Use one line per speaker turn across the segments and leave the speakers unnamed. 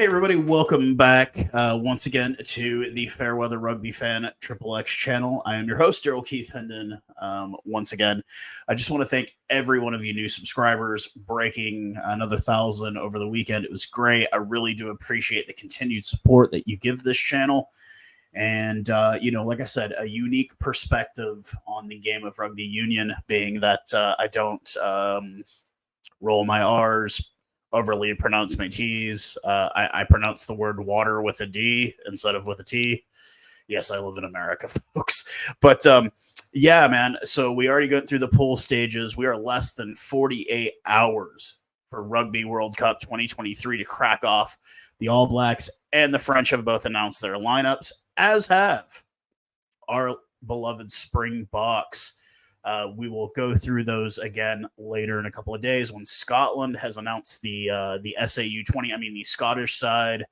Hey everybody, welcome back once again to the Fairweather Rugby Fan Triple X channel. I am your host, Daryl Keith Hendon. Once again, I just want to thank every one of you new subscribers, breaking another 1,000 over the weekend. It was great. I really do appreciate the continued support that you give this channel. And, like I said, a unique perspective on the game of rugby union, being that I don't roll my R's, overly pronounce my T's. I pronounce the word water with a D instead of with a T. Yes, I live in America, folks. But yeah, man. So we already got through the pool stages. We are less than 48 hours for Rugby World Cup 2023 to crack off. The All Blacks and the French have both announced their lineups, as have our beloved Springboks. We will go through those again later in a couple of days when Scotland has announced the SAU 20. I mean, the Scottish side.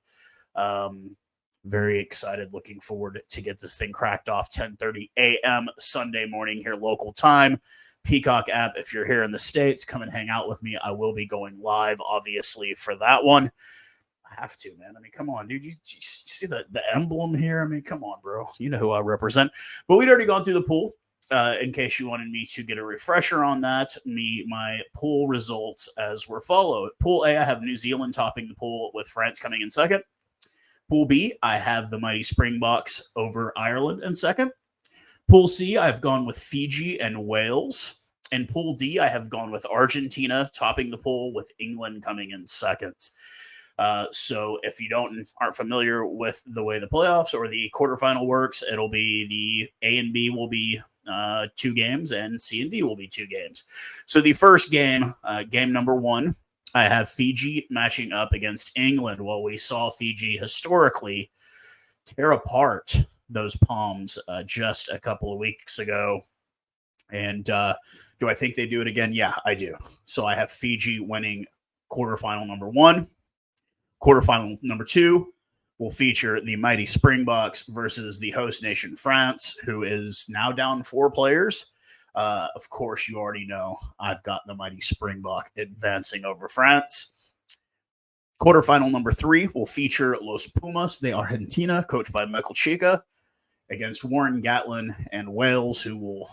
Very excited. Looking forward to get this thing cracked off. 10:30 a.m. Sunday morning here, local time. Peacock app. If you're here in the States, come and hang out with me. I will be going live, obviously, for that one. I have to, man. I mean, come on, dude. You see the emblem here? I mean, come on, bro. You know who I represent. But we'd already gone through the pool. In case you wanted me to get a refresher on that, my pool results as were followed. Pool A, I have New Zealand topping the pool with France coming in second. Pool B, I have the Mighty Springboks over Ireland in second. Pool C, I've gone with Fiji and Wales. And Pool D, I have gone with Argentina topping the pool with England coming in second. So if you aren't familiar with the way the playoffs or the quarterfinal works, it'll be the A and B will be 2 games, and C and D will be 2 games. So the first game, game number 1, I have Fiji matching up against England. Well, we saw Fiji historically tear apart those Palms just a couple of weeks ago. And do I think they do it again? Yeah, I do. So I have Fiji winning quarterfinal number 1. Quarterfinal number 2 will feature the Mighty Springboks versus the host nation France, who is now down 4 players. Of course, you already know I've got the Mighty Springbok advancing over France. Quarterfinal number 3 will feature Los Pumas de Argentina, coached by Michael Chica, against Warren Gatlin and Wales, who will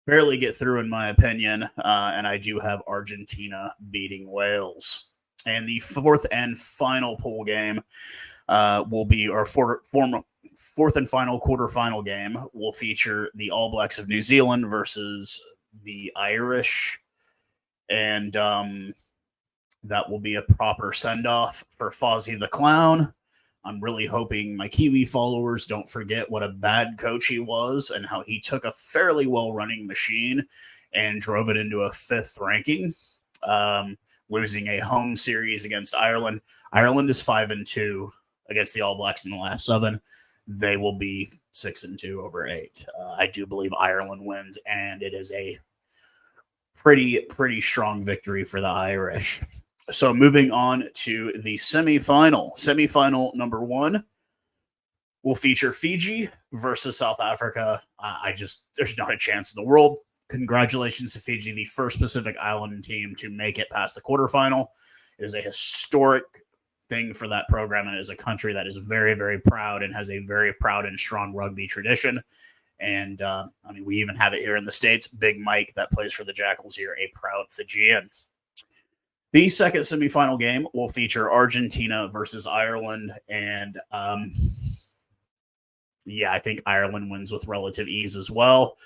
barely get through, in my opinion. And I do have Argentina beating Wales. And the fourth and final pool game will be our fourth and final quarterfinal game will feature the All Blacks of New Zealand versus the Irish. And that will be a proper send-off for Fozzie the Clown. I'm really hoping my Kiwi followers don't forget what a bad coach he was and how he took a fairly well-running machine and drove it into a 5th ranking. Losing a home series against Ireland. Ireland is 5-2 against the All Blacks in the last 7. They will be 6-2 over 8. I do believe Ireland wins, and it is a pretty strong victory for the Irish. So moving on to the semifinal. Semifinal number 1 will feature Fiji versus South Africa. There's not a chance in the world. Congratulations to Fiji, the first Pacific Island team to make it past the quarterfinal. It is a historic thing for that program, and it is a country that is very, very proud and has a very proud and strong rugby tradition. And, we even have it here in the States. Big Mike, that plays for the Jackals here, a proud Fijian. The second semifinal game will feature Argentina versus Ireland, and, I think Ireland wins with relative ease as well.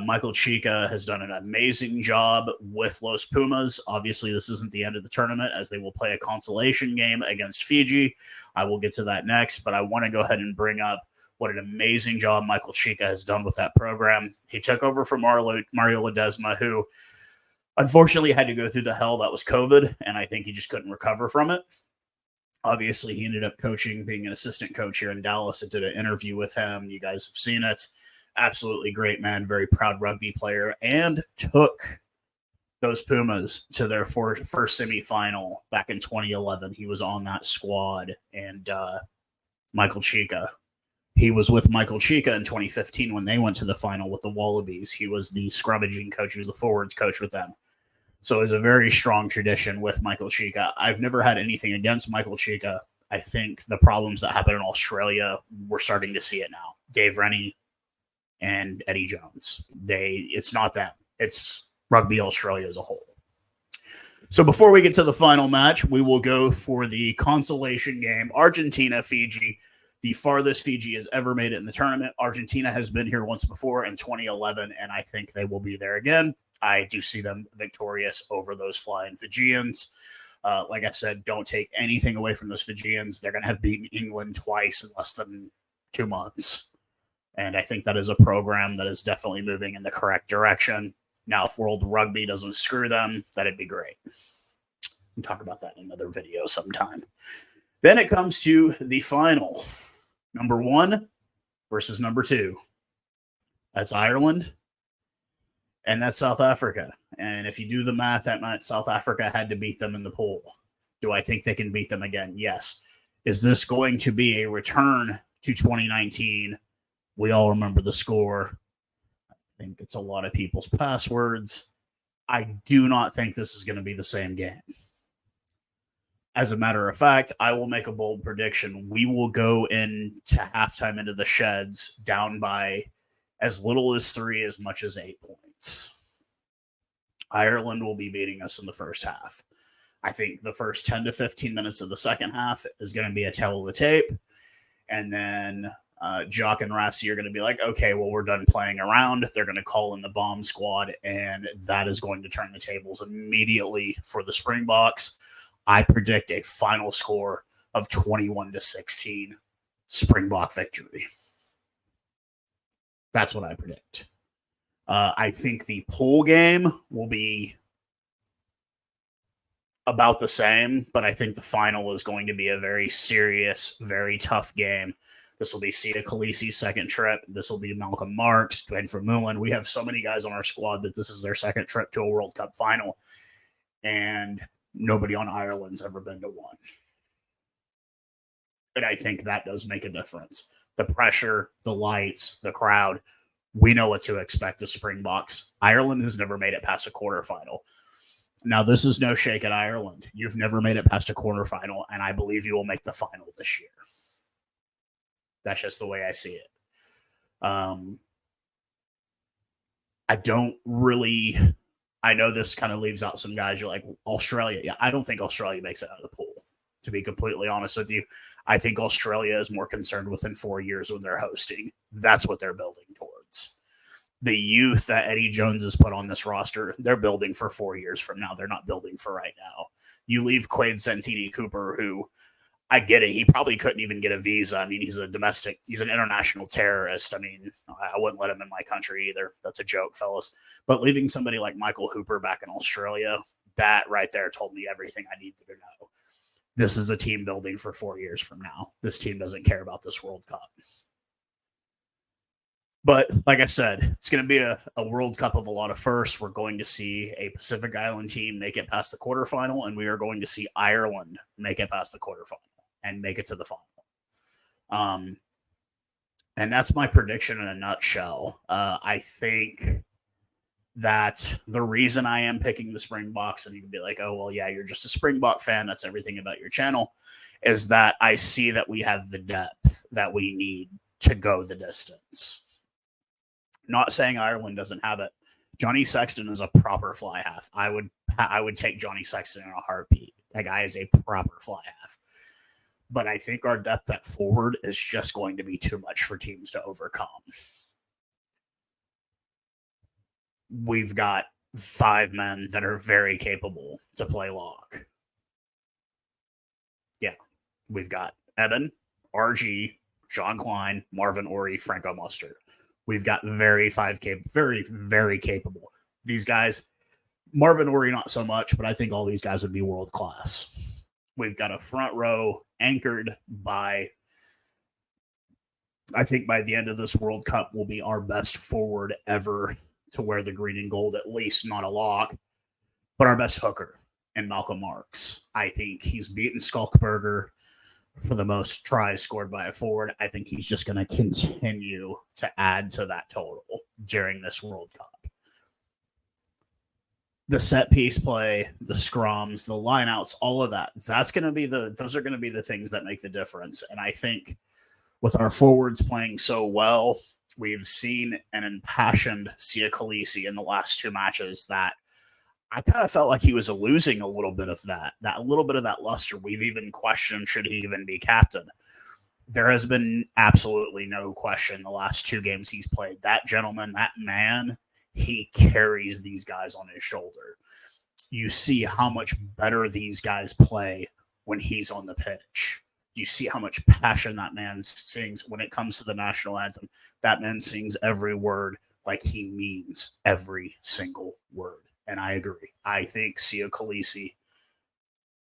Michael Chica has done an amazing job with Los Pumas. Obviously, this isn't the end of the tournament, as they will play a consolation game against Fiji. I will get to that next, but I want to go ahead and bring up what an amazing job Michael Chica has done with that program. He took over from Mario Ledesma, who unfortunately had to go through the hell that was COVID, and I think he just couldn't recover from it. Obviously, he ended up being an assistant coach here in Dallas. I did an interview with him. You guys have seen it. Absolutely great man, very proud rugby player, and took those Pumas to their first semifinal back in 2011. He was on that squad, and Michael Chica. He was with Michael Chica in 2015 when they went to the final with the Wallabies. He was the scrummaging coach. He was the forwards coach with them. So it's a very strong tradition with Michael Cheika. I've never had anything against Michael Cheika. I think the problems that happen in Australia, we're starting to see it now. Dave Rennie and Eddie Jones. It's not them. It's Rugby Australia as a whole. So before we get to the final match, we will go for the consolation game. Argentina, Fiji, the farthest Fiji has ever made it in the tournament. Argentina has been here once before in 2011, and I think they will be there again. I do see them victorious over those flying Fijians. Like I said, don't take anything away from those Fijians. They're going to have beaten England twice in less than 2 months. And I think that is a program that is definitely moving in the correct direction. Now, if World Rugby doesn't screw them, that'd be great. We'll talk about that in another video sometime. Then it comes to the final. Number 1 versus number 2. That's Ireland. And that's South Africa. And if you do the math, that meant South Africa had to beat them in the pool. Do I think they can beat them again? Yes. Is this going to be a return to 2019? We all remember the score. I think it's a lot of people's passwords. I do not think this is going to be the same game. As a matter of fact, I will make a bold prediction. We will go into halftime into the sheds down by as little as 3, as much as 8 points. Ireland will be beating us in the first half. I think the first 10 to 15 minutes of the second half is going to be a tale of the tape. And then Jock and Rassi are going to be like, okay, well, we're done playing around. They're going to call in the bomb squad, and that is going to turn the tables immediately for the Springboks. I predict a final score of 21-16 Springbok victory. That's what I predict. I think the pool game will be about the same, but I think the final is going to be a very serious, very tough game. This will be Sia Khaleesi's second trip. This will be Malcolm Marks, Dwayne Vermeulen. We have so many guys on our squad that this is their second trip to a World Cup final, and nobody on Ireland's ever been to one. And I think that does make a difference. The pressure, the lights, the crowd, we know what to expect of Springboks. Ireland has never made it past a quarterfinal. Now, this is no shake at Ireland. You've never made it past a quarterfinal, and I believe you will make the final this year. That's just the way I see it. I don't really... I know this kind of leaves out some guys. You're like, Australia. Yeah, I don't think Australia makes it out of the pool, to be completely honest with you. I think Australia is more concerned within 4 years when they're hosting. That's what they're building towards. The youth that Eddie Jones has put on this roster, they're building for 4 years from now. They're not building for right now. You leave Quade Santini Cooper, who, I get it, he probably couldn't even get a visa. I mean, he's an international terrorist. I mean, I wouldn't let him in my country either. That's a joke, fellas. But leaving somebody like Michael Hooper back in Australia, that right there told me everything I needed to know. This is a team building for 4 years from now. This team doesn't care about this World Cup. But like I said, it's going to be a World Cup of a lot of firsts. We're going to see a Pacific Island team make it past the quarterfinal, and we are going to see Ireland make it past the quarterfinal and make it to the final. And that's my prediction in a nutshell. I think that the reason I am picking the Springboks, and you can be like, oh, well, yeah, you're just a Springbok fan. That's everything about your channel, is that I see that we have the depth that we need to go the distance. Not saying Ireland doesn't have it. Johnny Sexton is a proper fly half. I would take Johnny Sexton in a heartbeat. That guy is a proper fly half. But I think our depth at forward is just going to be too much for teams to overcome. We've got 5 men that are very capable to play lock. Yeah. We've got Eben, RG, Sean Klein, Marvin Ori, Franco Mustard. We've got very, very capable. These guys, Marvin Ori, not so much, but I think all these guys would be world class. We've got a front row anchored by, I think by the end of this World Cup, will be our best forward ever to wear the green and gold, at least not a lock, but our best hooker in Malcolm Marks. I think he's beaten Skalkberger for the most tries scored by a forward. I think he's just going to continue to add to that total during this World Cup. the set piece play, the scrums, the lineouts, all of that. Those are going to be the things that make the difference. And I think with our forwards playing so well, we've seen an impassioned Sia Khaleesi in the last two matches that I kind of felt like he was losing a little bit of that little bit of that luster. We've even questioned, should he even be captain? There has been absolutely no question the last two games he's played. That gentleman, that man, he carries these guys on his shoulder. You see how much better these guys play when he's on the pitch. You see how much passion that man sings when it comes to the national anthem. That man sings every word like he means every single word. And I agree. I think Sia Khaleesi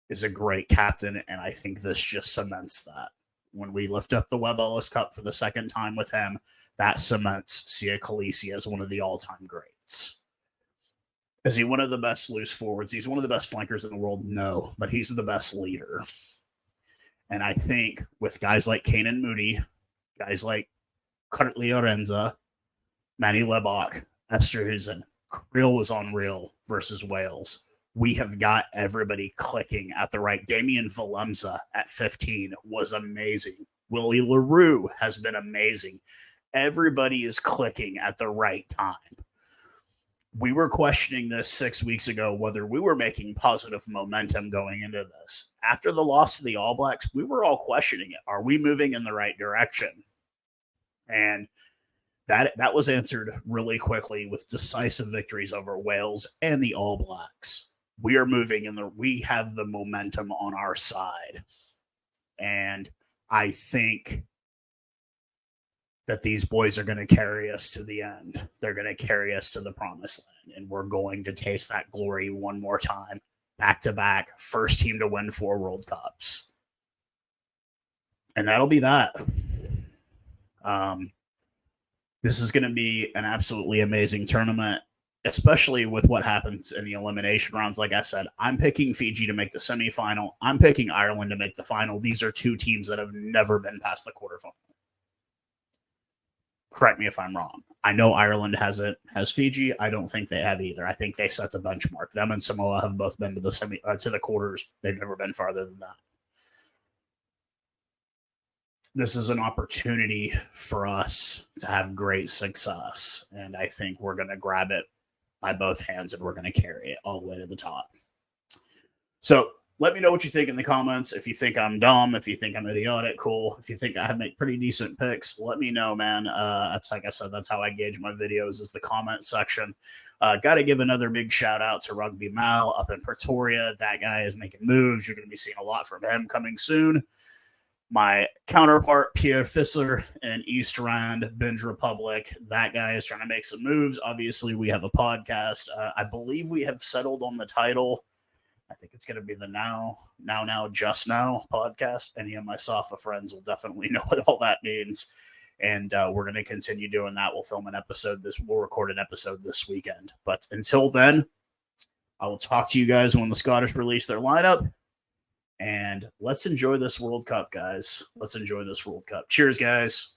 is a great captain, and I think this just cements that. When we lift up the Webb Ellis Cup for the second time with him, that cements Sia Khaleesi as one of the all-time greats. Is he one of the best loose forwards? He's one of the best flankers in the world? No, but he's the best leader. And I think with guys like Kanan Moody, guys like Kurtley Orenza, Manny Lebach, Esterhuizen, Creel was unreal versus Wales. We have got everybody clicking at the right. Damien Valemza at 15 was amazing. Willie LaRue has been amazing. Everybody is clicking at the right time. We were questioning this 6 weeks ago, whether we were making positive momentum going into this. After the loss to the All Blacks, we were all questioning it. Are we moving in the right direction? And that was answered really quickly with decisive victories over Wales and the All Blacks. We are moving we have the momentum on our side. And I think that these boys are going to carry us to the end. They're going to carry us to the promised land, and we're going to taste that glory one more time, back to back, first team to win 4 World Cups. And that'll be that. This is going to be an absolutely amazing tournament, especially with what happens in the elimination rounds. Like I said, I'm picking Fiji to make the semifinal. I'm picking Ireland to make the final. These are two teams that have never been past the quarterfinal. Correct me if I'm wrong. I know Ireland has Fiji. I don't think they have either. I think they set the benchmark. Them and Samoa have both been to the quarters. They've never been farther than that. This is an opportunity for us to have great success, and I think we're going to grab it by both hands, and we're going to carry it all the way to the top. So let me know what you think in the comments. If you think I'm dumb, if you think I'm idiotic, cool. If you think I make pretty decent picks, let me know, man. That's like I said, that's how I gauge my videos, is the comment section. Got to give another big shout out to Rugby Mal up in Pretoria. That guy is making moves. You're going to be seeing a lot from him coming soon. My counterpart, Pierre Fissler in East Rand, Binge Republic, that guy is trying to make some moves. Obviously, we have a podcast. I believe we have settled on the title. I think it's going to be the Now, Just Now podcast. Any of my Safa friends will definitely know what all that means. And we're going to continue doing that. We'll record an episode this weekend. But until then, I will talk to you guys when the Scottish release their lineup. And let's enjoy this World Cup, guys. Let's enjoy this World Cup. Cheers, guys.